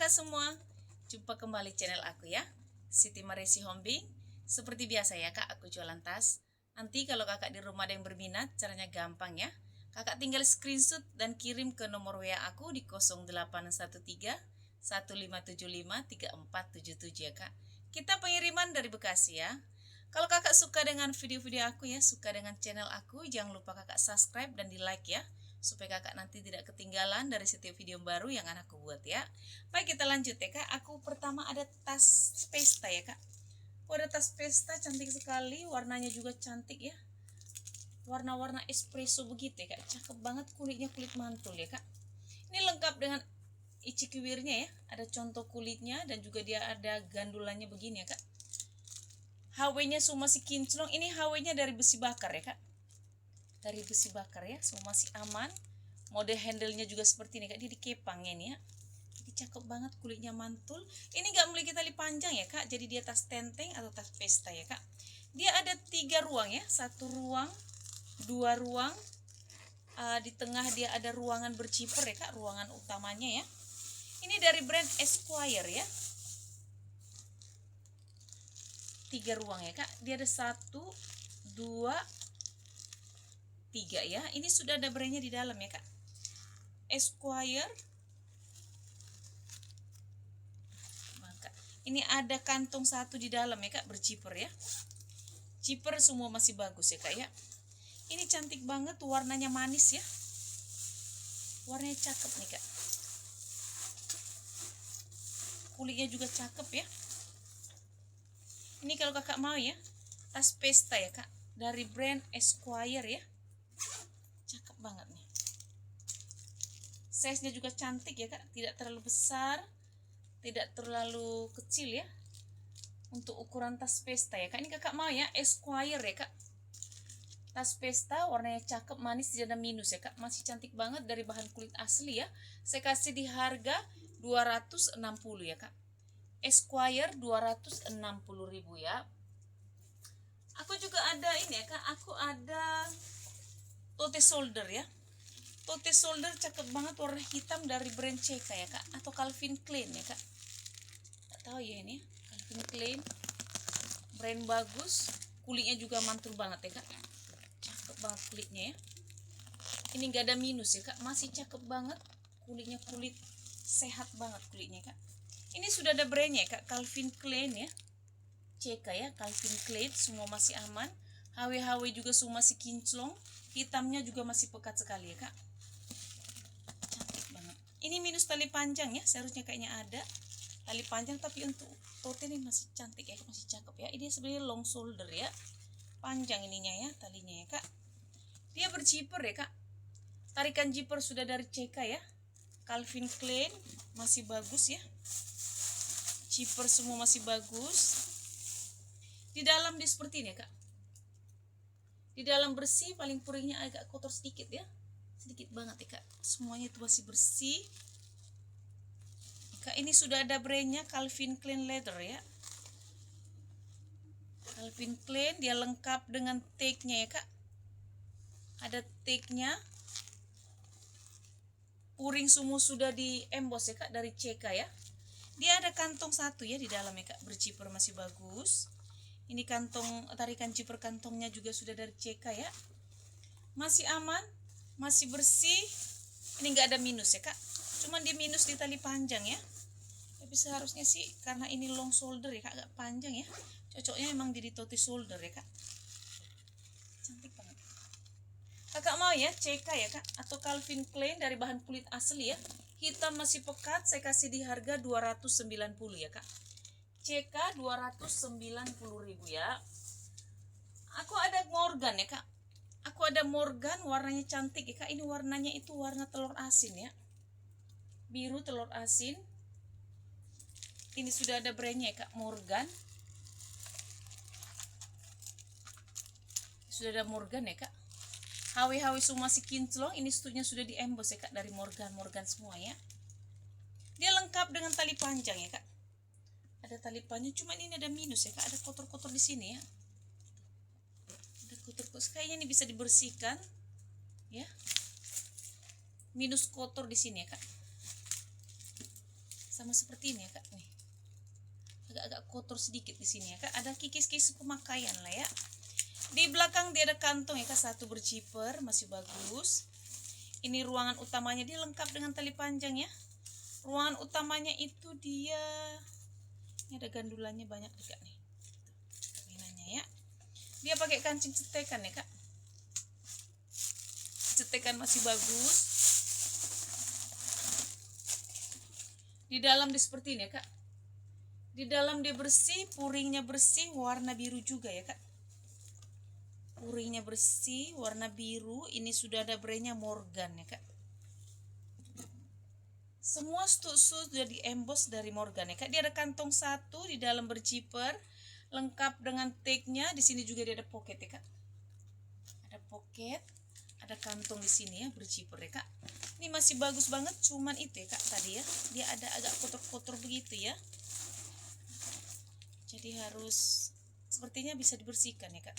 kakak semua, jumpa kembali channel aku ya, Siti Maresi Hombing. Seperti biasa ya kak, aku jualan tas. Nanti kalau kakak di rumah ada yang berminat, caranya gampang ya. Kakak tinggal screenshot dan kirim ke nomor WA aku di 0813 1575 3477 ya kak. Kita pengiriman dari Bekasi ya. Kalau kakak suka dengan video-video aku ya, suka dengan channel aku, jangan lupa kakak subscribe dan di like ya, supaya kakak nanti tidak ketinggalan dari setiap video baru yang aku buat ya. Baik, kita lanjut ya kak. Aku pertama ada tas pesta ya kak. Ada tas pesta cantik sekali, warnanya juga cantik ya. Warna-warna espresso begitu ya kak. Cakep banget, kulitnya kulit mantul ya kak. Ini lengkap dengan icikiwirnya ya. Ada contoh kulitnya dan juga dia ada gandulannya begini ya kak. HW-nya semua masih kinclong. Ini HW-nya dari besi bakar ya kak. Dari besi bakar ya, semua masih aman. Mode handle-nya juga seperti ini kak, dia dikepangnya nih ya. Jadi cakep banget, kulitnya mantul. Ini nggak memiliki tali panjang ya kak, jadi dia tas tenteng atau tas pesta ya kak. Dia ada 3 ruang ya, 1 ruang, 2 ruang. Di tengah dia ada ruangan berciper ya kak, ruangan utamanya ya. Ini dari brand Esquire ya. 3 ruang ya kak, dia ada 1, 2, 3 ya. Ini sudah ada brandnya di dalam ya kak, Esquire. Maka ini ada kantong 1 di dalam ya kak, berciper ya. Ciper semua masih bagus ya kak ya. Ini cantik banget, warnanya manis ya. Warnanya cakep nih kak. Kulitnya juga cakep ya. Ini kalau kakak mau ya, tas pesta ya kak, dari brand Esquire ya. Cakep banget nih. Size-nya juga cantik ya kak, tidak terlalu besar, tidak terlalu kecil ya. Untuk ukuran tas pesta ya kak, ini kakak mau ya, Esquire ya kak. Tas pesta warnanya cakep, manis, tidak ada minus ya kak. Masih cantik banget, dari bahan kulit asli ya. Saya kasih di harga 260 ya kak. Esquire 260.000 ya. Aku juga ada ini ya kak, aku ada tote shoulder ya. Tote shoulder cakep banget, warna hitam dari brand CK ya kak, atau Calvin Klein ya kak. Gak tahu ya ini, Calvin Klein, brand bagus, kulitnya juga mantul banget ya kak. Cakep banget kulitnya ya. Ini gak ada minus ya kak, masih cakep banget kulitnya, kulit sehat banget kulitnya kak. Ini sudah ada brandnya ya kak, Calvin Klein ya, CK ya, Calvin Klein, semua masih aman. HW juga semua masih kinclong, hitamnya juga masih pekat sekali ya kak. Cantik banget. Ini minus tali panjang ya, seharusnya kayaknya ada tali panjang, tapi untuk tote ini masih cantik ya, masih cakep ya. Ini sebenarnya long shoulder ya, panjang ininya ya, talinya ya kak. Dia berciper ya kak, tarikan zipper sudah dari CK ya, Calvin Klein, masih bagus ya. Zipper semua masih bagus. Di dalam dia seperti ini ya kak. Di dalam bersih, paling puringnya agak kotor sedikit ya, sedikit banget ya kak. Semuanya itu masih bersih kak. Ini sudah ada brandnya, Calvin Klein leather ya. Calvin Klein, dia lengkap dengan tag-nya ya kak. Ada tag-nya. Puring semua sudah di emboss ya kak, dari CK ya. Dia ada kantong 1 ya di dalam ya kak, berciper masih bagus. Ini kantong, tarikan zipper kantongnya juga sudah dari CK ya. Masih aman, masih bersih. Ini enggak ada minus ya kak, cuman dia minus di tali panjang ya. Tapi seharusnya sih karena ini long shoulder ya kak, agak panjang ya, cocoknya emang di tote shoulder ya kak. Cantik banget. Kakak mau ya, CK ya kak, atau Calvin Klein dari bahan kulit asli ya. Hitam masih pekat, saya kasih di harga 290 ya kak. CK 290.000 ya. Aku ada Morgan ya kak. Aku ada Morgan, warnanya cantik ya kak. Ini warnanya itu warna telur asin ya, biru telur asin. Ini sudah ada brandnya ya kak, Morgan. Sudah ada Morgan ya kak. HW semua masih kinclong. Ini stutnya sudah di emboss ya kak, dari Morgan semua ya. Dia lengkap dengan tali panjang ya kak. Ada tali panjang, cuma ini ada minus ya kak, ada kotor-kotor di sini ya. Ada kotor-kotor, kayaknya ini bisa dibersihkan ya. Minus kotor di sini ya kak. sama seperti ini ya kak. Nih agak-agak kotor sedikit di sini ya kak, ada kikis-kikis pemakaian lah ya. Di belakang dia ada kantong ya kak, satu berzipper, masih bagus. Ini ruangan utamanya, dia lengkap dengan tali panjang ya. Ruangan utamanya itu dia, ini ada gandulannya banyak juga nih mainannya ya. Dia pakai kancing cetekan ya kak, cetekan masih bagus. Di dalam dia seperti ini ya kak, di dalam dia bersih, puringnya bersih, warna biru juga ya kak. Puringnya bersih, warna biru. Ini sudah ada brandnya Morgan ya kak. Semua sudah di emboss dari Morgan ya kak. Dia ada kantong satu, di dalam berzipper, lengkap dengan tagnya. Di sini juga dia ada pocket ya kak. Ada pocket, ada kantong di sini ya, berzipper ya kak. Ini masih bagus banget, cuman itu ya kak tadi ya, dia ada agak kotor-kotor begitu ya. Jadi harus, sepertinya bisa dibersihkan ya kak.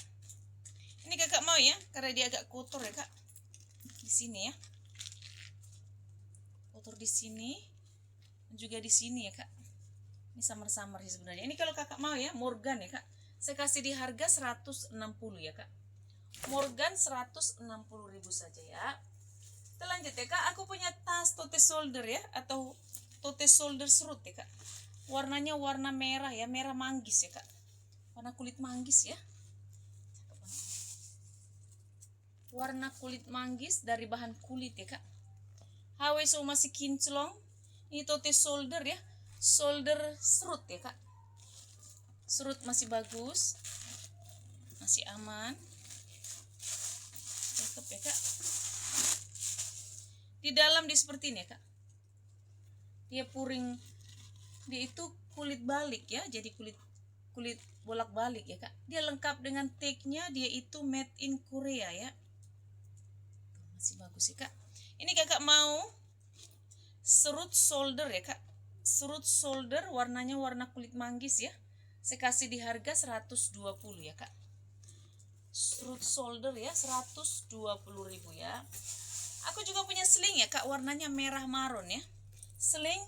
Ini kakak mau ya, karena dia agak kotor ya kak. Di sini ya, kotor di sini, dan juga di sini ya kak. Ini samar-samar sih sebenarnya. Ini kalau kakak mau ya, Morgan ya kak. Saya kasih di harga 160 ya kak. Morgan 160.000 saja ya. Kita lanjut ya kak. Aku punya tas tote shoulder ya, atau tote shoulder serut ya kak. Warnanya warna merah ya, merah manggis ya kak. Warna kulit manggis ya. Warna kulit manggis dari bahan kulit ya kak. HW masih kinclong. Ini tote shoulder ya, shoulder serut ya kak. Serut masih bagus, masih aman, cakep ya kak. Di dalam dia seperti ini ya kak. Dia puring, dia itu kulit balik ya, jadi kulit bolak-balik ya kak. Dia lengkap dengan tagnya, dia itu made in Korea ya. Masih bagus ya kak. Ini kakak mau serut shoulder ya kak. Serut shoulder warnanya warna kulit manggis ya. Saya kasih di harga 120 ya kak. Serut shoulder ya, 120.000 ya. Aku juga punya sling ya kak, warnanya merah maron ya. Sling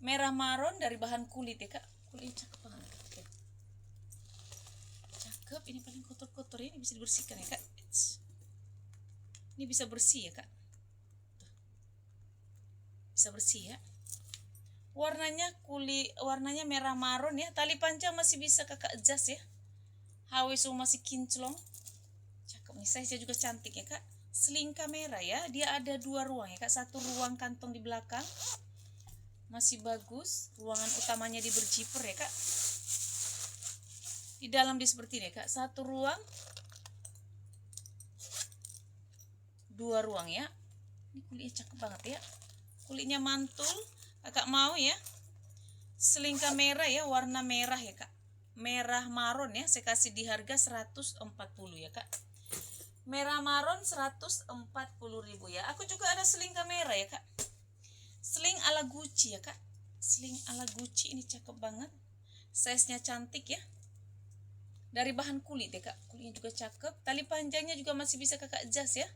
merah maron dari bahan kulit ya kak. Kulitnya cakep banget. Cakep, ini paling kotor-kotor ya, ini bisa dibersihkan ya kak. Ini bisa bersih ya kak. Bisa bersih ya. Warnanya merah maron ya. Tali panjang masih bisa kakak adjust ya. HW masih kinclong. Cakep nih, size juga cantik ya kak. Sling kamera ya. Dia ada 2 ruang ya kak. Satu ruang kantong di belakang, masih bagus. Ruangan utamanya di berzipper ya kak. Di dalam dia seperti ini ya kak. Satu ruang, 2 ruang ya. Ini kulitnya cakep banget ya. Kulitnya mantul. Kakak mau ya, sling kamera ya, warna merah ya kak. Merah maron ya, saya kasih di harga 140 ya kak. Merah maron 140.000 ya. Aku juga ada sling kamera ya kak. Sling ala Gucci ya kak. Sling ala Gucci, ini cakep banget. Size-nya cantik ya. Dari bahan kulit ya kak. Kulitnya juga cakep. Tali panjangnya juga masih bisa kakak adjust ya.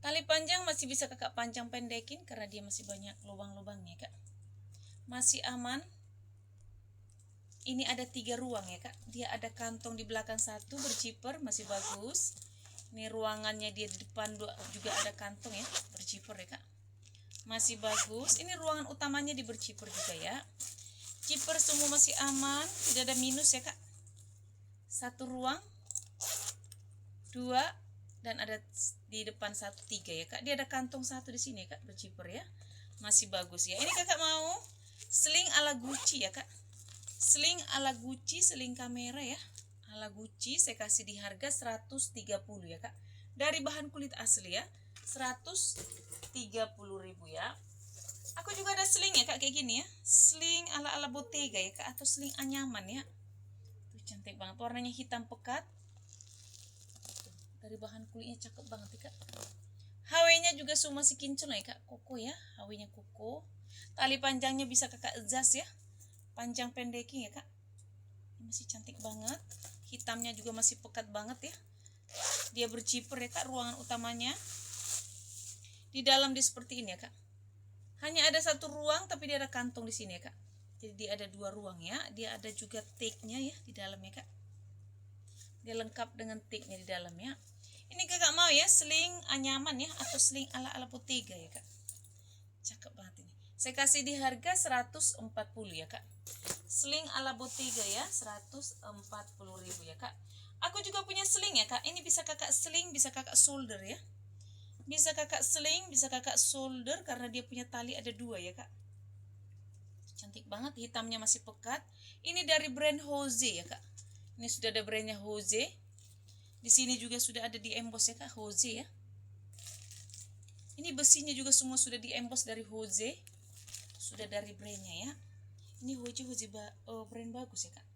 Tali panjang masih bisa kakak panjang pendekin karena dia masih banyak lubang-lubangnya kak. Masih aman. Ini ada 3 ruang ya kak. Dia ada kantong di belakang satu, berzipper, masih bagus. Ini ruangannya dia di depan juga ada kantong ya, berzipper ya kak. Masih bagus. Ini ruangan utamanya di berzipper juga ya. Zipper semua masih aman, tidak ada minus ya kak. Satu ruang, 2, dan ada di depan 1, 3 ya kak. Dia ada kantong satu di sini ya kak, berzipper ya. Masih bagus ya. Ini kakak mau sling ala Gucci ya kak. Sling ala Gucci, sling kamera ya. Ala Gucci saya kasih di harga 130 ya kak. Dari bahan kulit asli ya. 130.000 ya. Aku juga ada sling ya kak, kayak gini ya. Sling ala Bottega ya kak, atau sling anyaman ya. Tuh cantik banget, warnanya hitam pekat. Dari bahan kulitnya cakep banget ya kak. HW-nya juga semua masih kinclong ya kak, koko ya. HW-nya koko. Tali panjangnya bisa kakak adjust ya. Panjang pendeking ya kak. Ini masih cantik banget. Hitamnya juga masih pekat banget ya. Dia berzipper ya kak, ruangan utamanya. Di dalam dia seperti ini ya kak. Hanya ada satu ruang tapi dia ada kantong di sini ya kak. Jadi dia ada dua ruang ya. Dia ada juga take-nya ya di dalam ya kak. Dia lengkap dengan take-nya di dalam ya. Ini kakak mau ya seling anyaman ya atau seling ala-ala Bottega ya kak. Cakep banget ini. Saya kasih di harga 140 ya kak. Seling ala Bottega ya 140.000 ya kak. Aku juga punya seling ya kak. Ini bisa kakak seling, bisa kakak solder ya. Bisa kakak seling, bisa kakak solder karena dia punya tali ada dua ya kak. Cantik banget, hitamnya masih pekat. Ini dari brand Jose ya kak. Ini sudah ada brandnya Jose. Di sini juga sudah ada di emboss ya kak, Jose ya. Ini besinya juga semua sudah di emboss dari Jose. Sudah dari brandnya ya. Ini Jose brand bagus ya kak.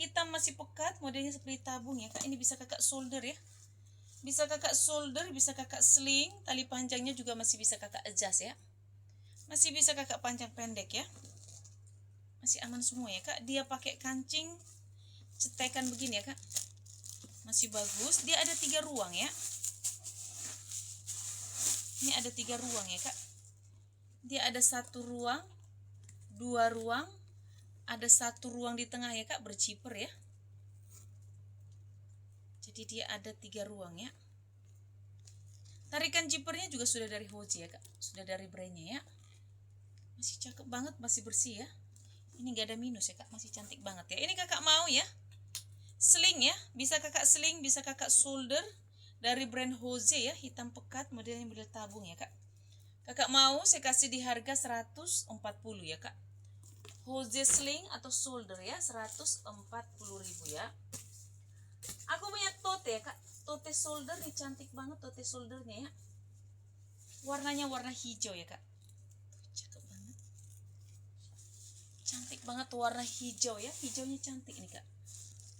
Hitam masih pekat, modelnya seperti tabung ya kak. Ini bisa kakak solder ya. Bisa kakak solder, bisa kakak sling, tali panjangnya juga masih bisa kakak adjust ya. Masih bisa kakak panjang pendek ya. Masih aman semua ya kak. Dia pakai kancing cetekan begini ya kak. Masih bagus. Dia ada 3 ruang ya. Ini ada 3 ruang ya kak. Dia ada 1 ruang, 2 ruang, ada 1 ruang di tengah ya kak, berciper ya. Jadi dia ada 3 ruang ya. Tarikan zippernya juga sudah dari Jose ya kak. Sudah dari brandnya ya. Masih cakep banget, masih bersih ya. Ini gak ada minus ya kak, masih cantik banget ya. Ini kakak mau ya. Sling ya, bisa kakak sling, bisa kakak solder. Dari brand Jose ya, hitam pekat, modelnya model tabung ya kak. Kakak mau saya kasih di harga 140 ya kak. Jose sling atau solder ya, 140.000 ya. Aku punya tote ya kak. Tote solder nih, cantik banget tote soldernya ya. Warnanya warna hijau ya kak. Cakep banget. Cantik banget warna hijau ya. Hijaunya cantik nih kak.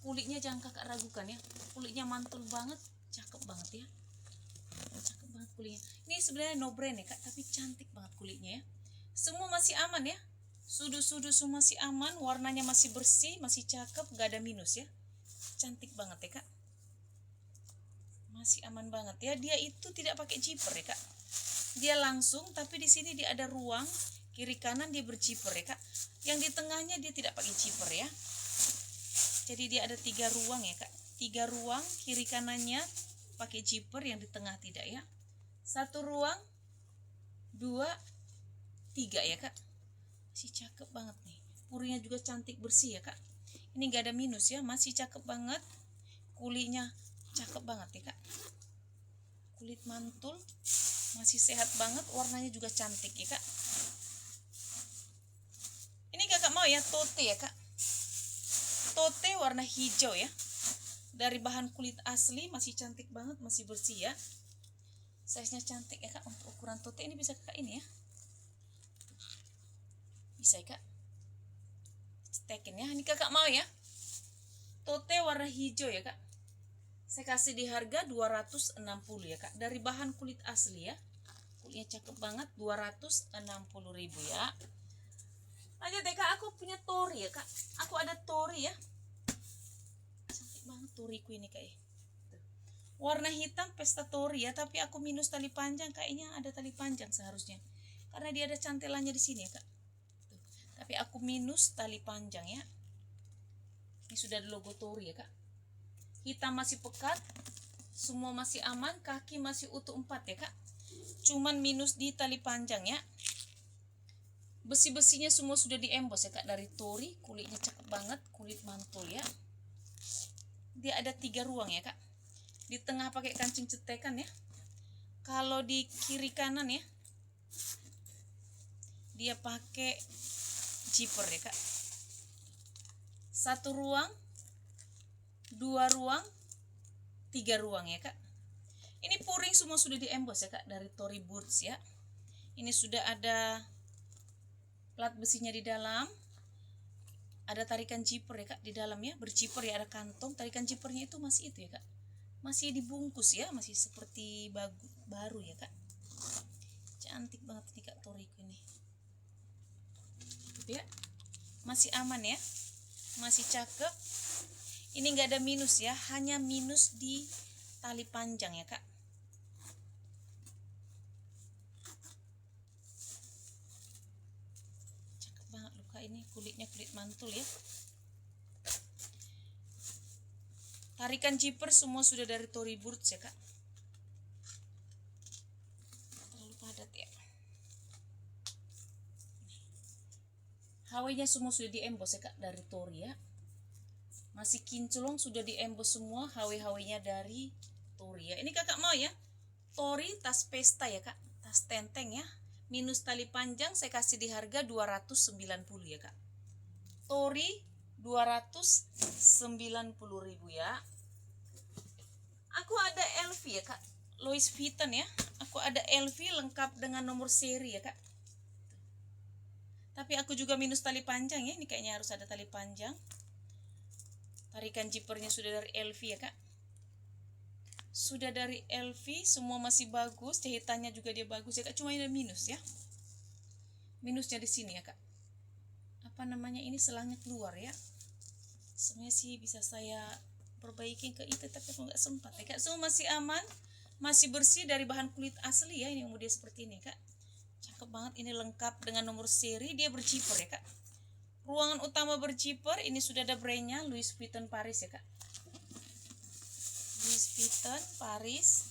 Kulitnya jangan kakak ragukan ya. Kulitnya mantul banget. Cakep banget ya. Cakep banget kulitnya. Ini sebenarnya no brand ya kak, tapi cantik banget kulitnya ya. Semua masih aman ya. Sudu-sudu semua masih aman. Warnanya masih bersih, masih cakep, gak ada minus ya. Cantik banget ya kak. Masih aman banget ya. Dia itu tidak pakai zipper ya kak. Dia langsung, tapi di sini dia ada ruang kiri kanan, dia berzipper ya kak. Yang di tengahnya dia tidak pakai zipper ya. Jadi dia ada 3 ruang ya kak. 3 ruang kiri kanannya pakai zipper, yang di tengah tidak ya. 1 ruang, 2, 3 ya kak. Masih cakep banget nih. Purinya juga cantik bersih ya kak. Ini gak ada minus ya, masih cakep banget. Kulitnya cakep banget ya kak. Kulit mantul, masih sehat banget, warnanya juga cantik ya kak. Ini kakak mau ya tote ya kak. Tote warna hijau ya. Dari bahan kulit asli, masih cantik banget, masih bersih ya. Size-nya cantik ya kak. Untuk ukuran tote ini bisa kakak ini ya. Bisa ya kak. Cetekin ya. Ini kakak mau ya. Tote warna hijau ya kak. Saya kasih di harga 260 ya kak. Dari bahan kulit asli ya. Kulitnya cakep banget, 260.000 ya. Lanjut deh kak, aku punya tori ya kak. Aku ada tori ya. Cantik banget toriku ini kak ya. Warna hitam pesta tori ya, tapi aku minus tali panjang. Kayaknya ada tali panjang seharusnya. Karena dia ada cantelannya di sini ya kak. Tuh. Tapi aku minus tali panjang ya. Ini sudah ada logo tori ya kak. Hitam masih pekat, semua masih aman, kaki masih utuh 4 ya kak. Cuman minus di tali panjang ya. Besi-besinya semua sudah di emboss ya kak, dari tori. Kulitnya cakep banget, kulit mantul ya. Dia ada 3 ruang ya kak. Di tengah pakai kancing cetekan ya. Kalau di kiri kanan ya, dia pakai zipper ya kak. 1 ruang, 2 ruang, 3 ruang ya kak. Ini puring semua sudah di emboss ya kak, dari Tory Burch ya. Ini sudah ada plat besinya di dalam. Ada tarikan zipper ya kak di dalam ya, berzipper ya, ada kantong. Tarikan zippernya itu masih itu ya kak. Masih dibungkus ya, masih seperti baru ya kak. Cantik banget nih kak toriku ini. Ya. Masih aman ya. Masih cakep. Ini enggak ada minus ya, hanya minus di tali panjang ya kak. ini kulitnya kulit mantul ya. Tarikan zipper semua sudah dari Tory Burch ya kak. Terlalu padat ya. HW-nya semua sudah diembos ya kak dari Tory ya. Masih kinclong sudah diembos semua HW-HW-nya dari Tory ya. Ini kakak mau ya. Tory tas pesta ya kak. Tas tenteng ya. Minus tali panjang saya kasih di harga 290 ya kak. Tory 290.000 ya. Aku ada LV ya kak, Louis Vuitton ya. Aku ada LV lengkap dengan nomor seri ya kak. Tapi aku juga minus tali panjang ya. Ini kayaknya harus ada tali panjang. Tarikan zippernya sudah dari LV ya kak. Sudah dari LV, semua masih bagus. Jahitannya juga dia bagus ya kak. Cuma ini minus ya. Minusnya di sini ya kak. Apa namanya, ini selangnya keluar ya. Sebenarnya sih bisa saya perbaiki ke itu, tapi aku nggak sempat ya kak. Semua masih aman, masih bersih dari bahan kulit asli ya. Ini model seperti ini kak. Cakep banget, ini lengkap dengan nomor seri. Dia berzipper ya kak. Ruangan utama berzipper. Ini sudah ada brandnya, Louis Vuitton Paris ya kak. Louis Vuitton Paris.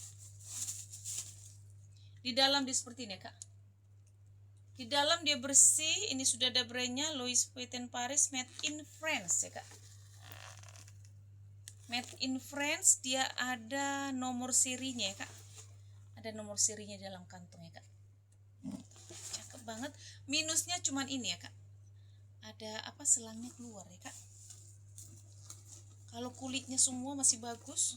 Di dalam dia seperti ini ya kak. Di dalam dia bersih. Ini sudah ada brandnya, Louis Vuitton Paris, made in France ya kak. Made in France. Dia ada nomor serinya ya kak. Ada nomor serinya dalam kantong ya kak. Cakep banget. Minusnya cuman ini ya kak. Ada apa, selangnya keluar ya kak. Kalau kulitnya semua masih bagus,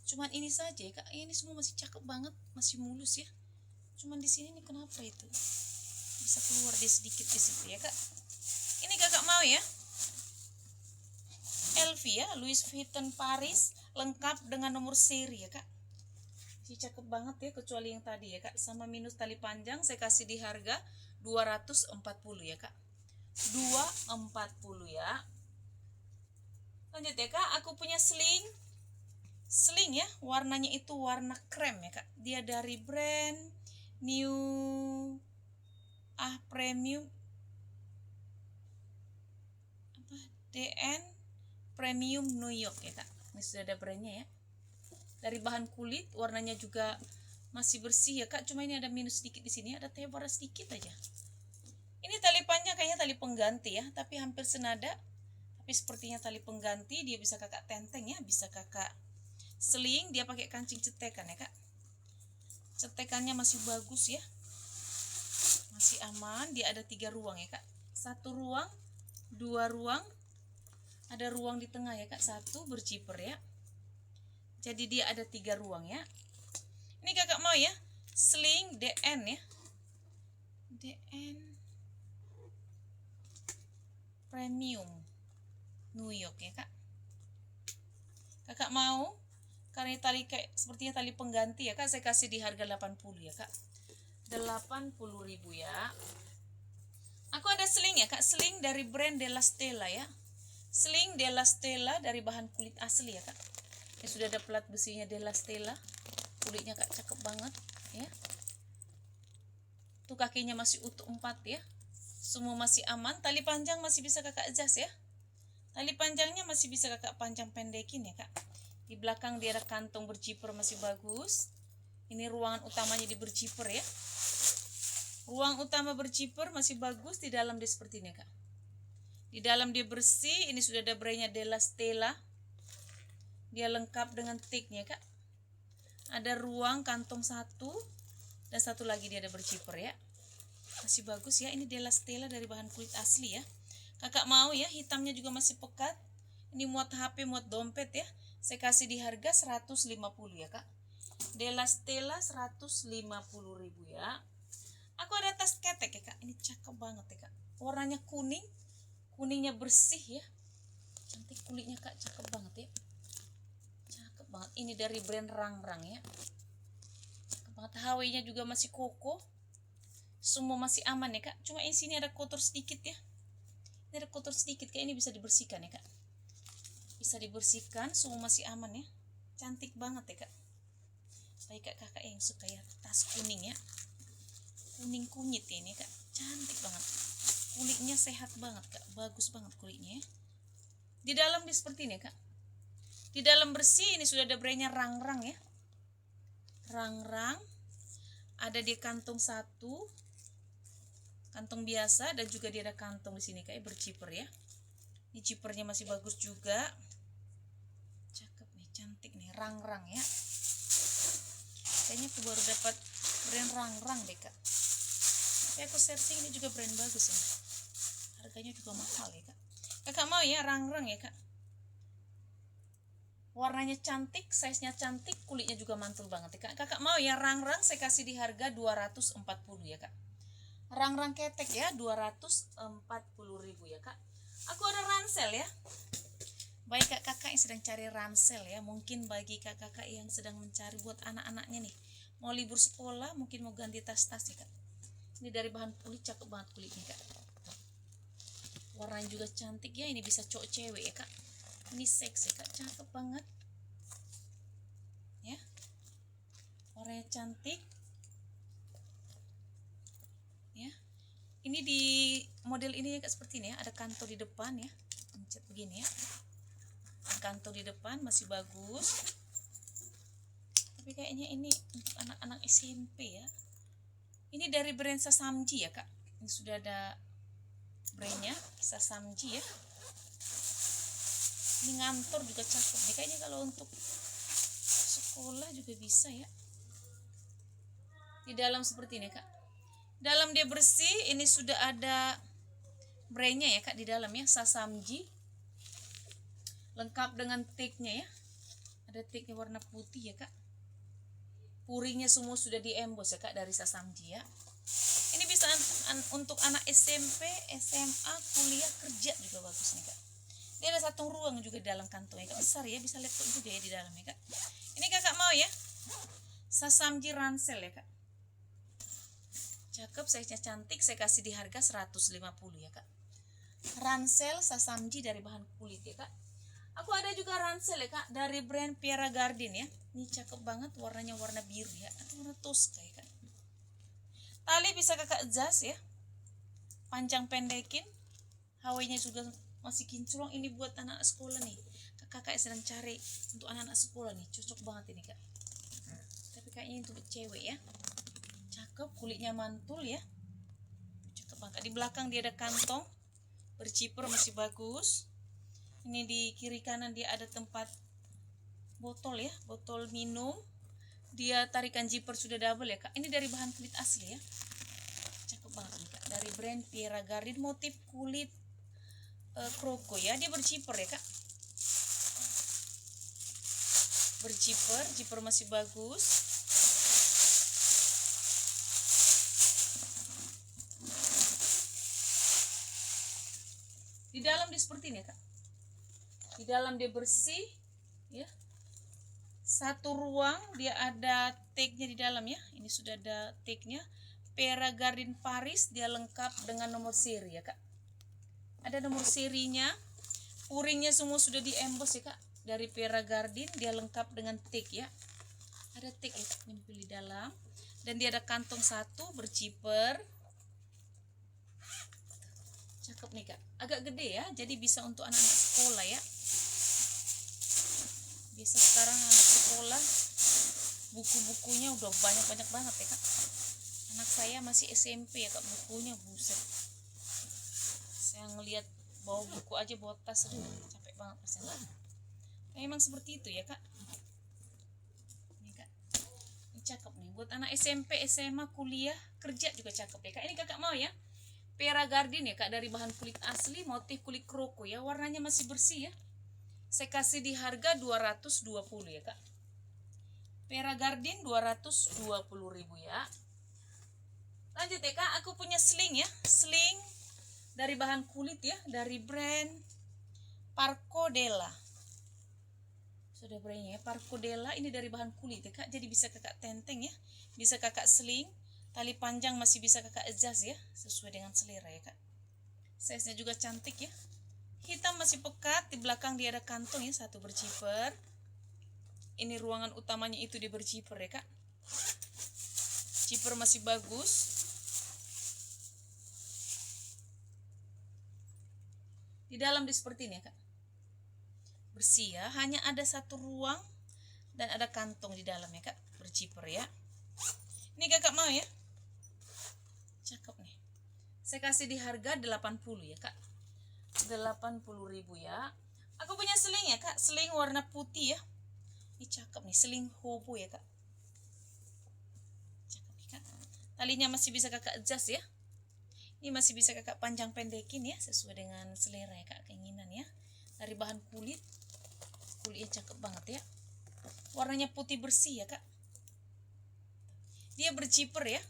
cuman ini saja ya kak. Ini semua masih cakep banget, masih mulus ya. Cuman di sini nih kenapa itu bisa keluar dia sedikit di situ ya kak. Ini kakak mau ya. LV ya, Louis Vuitton Paris, lengkap dengan nomor seri ya kak. Si cakep banget ya, kecuali yang tadi ya kak. Sama minus tali panjang saya kasih di harga 240 ya kak. 240 ya. Lanjut ya kak, aku punya sling. Sling ya, warnanya itu warna krem ya kak. Dia dari brand New Premium DN Premium New York ya kak. Ini sudah ada brandnya ya. Dari bahan kulit, warnanya juga masih bersih ya kak. Cuma ini ada minus sedikit di sini, ada tebar sedikit aja. Ini tali panjang kayaknya tali pengganti ya, tapi hampir senada. Tapi sepertinya tali pengganti. Dia bisa kakak tenteng ya, bisa kakak seling. Dia pakai kancing cetekan ya kak. Cetekannya masih bagus ya, masih aman. Dia ada 3 ruang ya kak. 1 ruang, 2 ruang. Ada ruang di tengah ya kak, 1 berzipper ya. Jadi dia ada 3 ruang ya. Ini kakak mau ya, sling DN ya. DN Premium New York ya kak. Kakak mau, karena tali kayak sepertinya tali pengganti ya kak, saya kasih di harga 80 ya kak. 80.000 ya. Aku ada sling ya kak, sling dari brand Della Stella ya. Sling Della Stella dari bahan kulit asli ya kak. Ini sudah ada plat besinya Della Stella. Kulitnya kak cakep banget ya. Tuh kakinya masih utuh 4 ya. Semua masih aman. Tali panjang masih bisa kakak adjust ya. Tali panjangnya masih bisa kakak panjang pendekin ya kak. Di belakang dia ada kantong berzipper masih bagus. Ini ruangan utamanya di berzipper ya. Ruang utama berzipper masih bagus. Di dalam dia seperti ini kak. Di dalam dia bersih. Ini sudah ada brandnya Della Stella. Dia lengkap dengan tiknya kak. Ada ruang kantong 1 dan 1 lagi dia ada berzipper ya. Masih bagus ya. Ini Della Stella dari bahan kulit asli ya. Kakak mau ya, hitamnya juga masih pekat. Ini muat HP, muat dompet ya. Saya kasih di harga 150 ya kak. Della Stella 150.000 ya. Aku ada tas ketek ya kak. Ini cakep banget ya kak. Warnanya kuning. Kuningnya bersih ya. Cantik kulitnya kak, cakep banget ya. Cakep banget. Ini dari brand Rangrang ya. Cakep banget. HW-nya juga masih kokoh. Semua masih aman ya kak. Cuma di sini ada kotor sedikit ya. Ini ada kotor sedikit, kayak ini bisa dibersihkan ya kak. Bisa dibersihkan, semua masih aman ya. Cantik banget ya kak. Baik kak, kakak yang suka ya tas kuning ya. Kuning kunyit ya ini kak. Cantik banget. kulitnya sehat banget kak, bagus banget kulitnya ya. Di dalam dia seperti ini kak, di dalam bersih. Ini sudah ada brandnya Rangrang ya, Rangrang. Ada di kantong satu, kantong biasa, dan juga dia ada kantong di sini kayak berciper ya. Ini cipernya masih bagus juga, cakep nih, cantik nih, Rangrang ya. Kayaknya aku baru dapat brand Rangrang deh kak. Tapi aku searching ini juga brand bagus ya. Harganya juga mahal ya kak. Kakak mau ya Rangrang ya kak. Warnanya cantik, size-nya cantik, kulitnya juga mantul banget ya kak. Kakak mau ya Rangrang, saya kasih di harga 240 ya kak. Rangrang ketek ya, 240.000 ya kak. Aku ada ransel ya. Baik kakak yang sedang cari ransel ya, mungkin bagi kakak yang sedang mencari buat anak-anaknya nih, mau libur sekolah, mungkin mau ganti tas-tas ya kak. Ini dari bahan kulit, cakep banget kulitnya kak. Warnanya juga cantik ya, ini bisa cowok cewek ya kak. Ini seksi kak, cakep banget ya. Warnanya cantik ya. Ini di model ini ya kak, seperti ini ya, ada kantor di depan ya, pencet begini ya. Kantor di depan masih bagus, tapi kayaknya ini untuk anak-anak SMP ya. Ini dari brand Sasamji ya kak. Ini sudah ada brandnya Sasamji ya. Ini ngantor juga cakep nih, kayaknya kalau untuk sekolah juga bisa ya. Di dalam seperti ini kak, dalam dia bersih. Ini sudah ada brandnya ya kak di dalam ya, Sasamji, lengkap dengan tagnya ya. Ada tagnya warna putih ya kak. Puringnya semua sudah diembos ya kak dari Sasamji ya. Ini bisa untuk anak SMP, SMA, kuliah, kerja juga bagus nih kak. Dia ada satu ruang juga di dalam kantongnya kak, besar ya, bisa laptop juga ya di dalamnya kak. Ini kakak mau ya, Sasamji ransel ya kak. Cakep, size-nya cantik, saya kasih di harga 150 ya kak. Ransel Sasamji dari bahan kulit ya kak. Aku ada juga ransel ya kak dari brand Pierre Cardin ya. Ini cakep banget, warnanya warna biru ya, atau warna toska ya kak. Tali bisa kakak adjust ya, panjang pendekin, hawainya juga masih kinclong. Ini buat anak sekolah nih, kakak yang sedang cari untuk anak-anak sekolah nih, cocok banget ini kak. Tapi kayaknya untuk cewek ya, cakep, kulitnya mantul ya, cakep banget. Di belakang dia ada kantong berciper, masih bagus. Ini di kiri kanan dia ada tempat botol ya, botol minum. Dia tarikan zipper sudah double ya kak. Ini dari bahan kulit asli ya, cakep banget nih kak, dari brand Pierre Cardin, motif kulit kroko ya. Dia berciper ya kak, berciper, zipper masih bagus. Di dalam dia seperti ini ya kak, di dalam dia bersih ya. Satu ruang dia ada tagnya di dalam ya. Ini sudah ada tagnya, Pierre Cardin Paris. Dia lengkap dengan nomor seri ya kak, ada nomor serinya. Puringnya semua sudah diembos ya kak dari Pierre Cardin. Dia lengkap dengan tag ya, ada tag ya kak, nempel di dalam. Dan dia ada kantong satu, berciper, cakep nih kak. Agak gede ya, jadi bisa untuk anak-anak sekolah ya. Bisa sekarang anak sekolah buku-bukunya udah banyak-banyak banget ya kak. Anak saya masih SMP ya kak, bukunya buset. Saya ngelihat bawa buku aja, bawa tas, aduh capek banget rasanya. Nah, emang seperti itu ya kak. Ini kak, ini cakep nih buat anak SMP, SMA, kuliah, kerja juga cakep ya kak. Ini kakak mau ya, Pierre Cardin ya kak, dari bahan kulit asli, motif kulit kroko ya. Warnanya masih bersih ya. Saya kasih di harga 220 ya kak. Pierre Cardin 220.000 ya. Lanjut ya kak, aku punya sling ya, sling dari bahan kulit ya, dari brand Parco Della. Sudah brandnya ya, Parco Della. Ini dari bahan kulit ya kak, jadi bisa kakak tenteng ya, bisa kakak sling. Tali panjang masih bisa kakak adjust ya, sesuai dengan selera ya kak. Size nya juga cantik ya, hitam masih pekat. Di belakang dia ada kantong ya, satu berciper. Ini ruangan utamanya itu dia berciper ya kak, ciper masih bagus. Di dalam di seperti ini ya kak, bersih ya, hanya ada satu ruang dan ada kantong di dalam ya kak, berzipper ya. Ini kakak mau ya, cakep nih. Saya kasih di harga 80 ya kak, 80.000 ya. Aku punya seling ya kak, seling warna putih ya. Ini cakep nih, seling hobo ya kak. Cakep nih kak. Talinya masih bisa kakak adjust ya. Ini masih bisa kakak panjang pendekin ya, sesuai dengan selera ya kak, keinginan ya. Dari bahan kulit, kulitnya cakep banget ya. Warnanya putih bersih ya kak. Dia berzipper ya.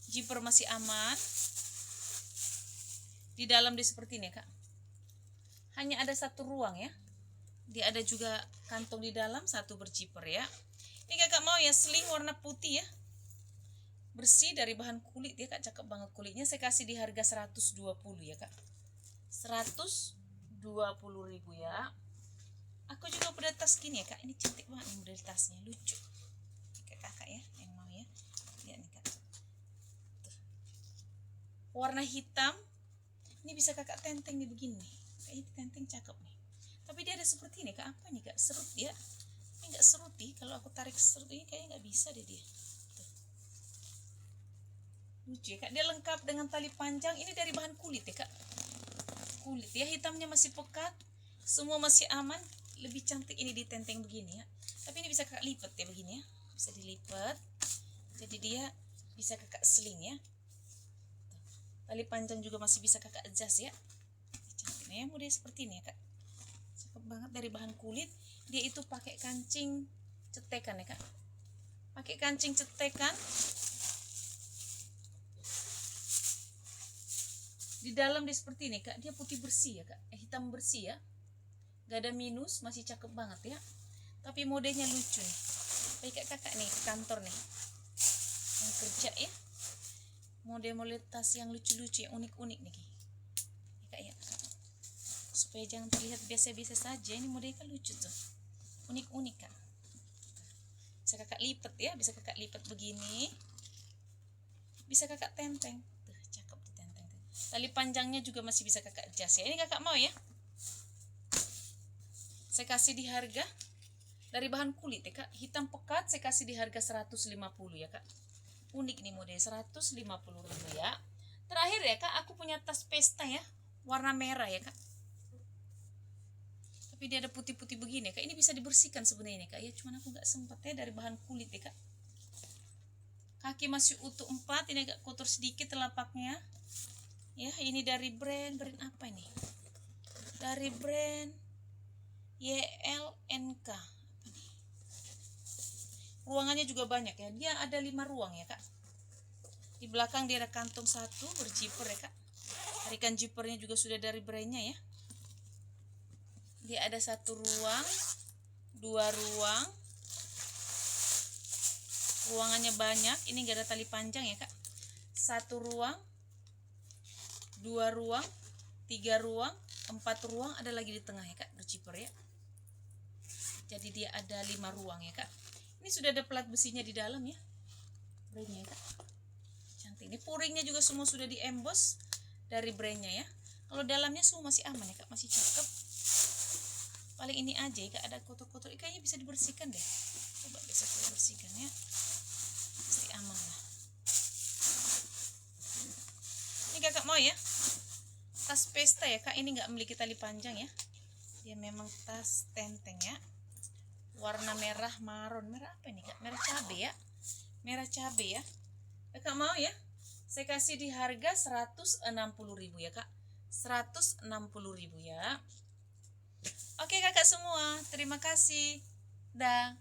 Zipper masih aman. Di dalam dia seperti ini ya kak. Hanya ada satu ruang ya. Dia ada juga kantong di dalam, satu berzipper ya. Ini kakak mau ya, seling warna putih ya. Bersih dari bahan kulit ya kak, cakep banget kulitnya. Saya kasih di harga 120 ya kak, 120.000 ya. Aku juga punya tas gini ya kak, ini cantik banget nih model tasnya, lucu kayak kakak ya yang mau ya. Lihat nih kak, tuh. Warna hitam, ini bisa kakak tenteng nih begini nih. Kayaknya tenteng cakep nih, tapi dia ada seperti ini kak, apa nih kak, serut ya. Ini enggak seruti, kalau aku tarik serut ini kayaknya nggak bisa deh dia. Lucu ya kak, dia lengkap dengan tali panjang. Ini dari bahan kulit ya kak, kulit ya, hitamnya masih pekat, semua masih aman. Lebih cantik ini ditenteng begini ya, tapi ini bisa kakak lipat ya begini ya, bisa dilipat, jadi dia bisa kakak seling ya. Tali panjang juga masih bisa kakak adjust ya. Cantik ya, model seperti ini ya kak, cakep banget dari bahan kulit. Dia itu pakai kancing cetekan ya kak, pakai kancing cetekan. Di dalam dia seperti ini kak, dia putih bersih ya kak, hitam bersih ya, gak ada minus, masih cakep banget ya. Tapi modelnya lucu nih, kayak kakak nih kantor nih yang kerja ya, model-model tas yang lucu-lucu, yang unik-unik nih kak ya, supaya jangan terlihat biasa-biasa saja. Ini modelnya kan lucu tuh, unik-unik kak. Bisa kakak lipat ya, bisa kakak lipat begini, bisa kakak tenteng. Tali panjangnya juga masih bisa kakak adjust ya. Ini kakak mau ya, saya kasih di harga dari bahan kulit ya kak, hitam pekat. Saya kasih di harga 150 ya kak. Unik nih model, 150.000 ya. Terakhir ya kak, aku punya tas pesta ya, warna merah ya kak, tapi dia ada putih-putih begini ya kak. Ini bisa dibersihkan sebenarnya kak ya, cuman aku nggak sempat ya. Dari bahan kulit ya kak, kaki masih utuh 4, ini agak kotor sedikit telapaknya ya. Ini dari brand apa ini, dari brand YLNK. Ruangannya juga banyak ya, dia ada 5 ruang ya kak. Di belakang dia ada kantong satu berzipper ya kak, tarikan zippernya juga sudah dari brandnya ya. Dia ada 1 ruang, 2 ruang, ruangannya banyak. Ini gak ada tali panjang ya kak. 1 ruang, 2 ruang, 3 ruang, 4 ruang, ada lagi di tengah ya kak, berzipper ya. Jadi dia ada 5 ruang ya kak. Ini sudah ada plat besinya di dalam ya, brandnya ya kak. Cantik. Ini puringnya juga semua sudah di emboss dari brandnya ya. Kalau dalamnya semua masih aman ya kak, masih cakep. Paling ini aja ya kak, ada kotor-kotor. Kayaknya bisa dibersihkan deh. Coba bisa kita bersihkan ya, pasti aman lah. Ini kakak mau ya, tas pesta ya kak. Ini nggak memiliki tali panjang ya, dia memang tas tenteng ya. Warna merah maron, merah apa ini kak, merah cabe ya, merah cabe ya. Kakak mau ya, saya kasih di harga 160.000 ya kak, 160.000 ya. Oke kakak semua, terima kasih. Dah.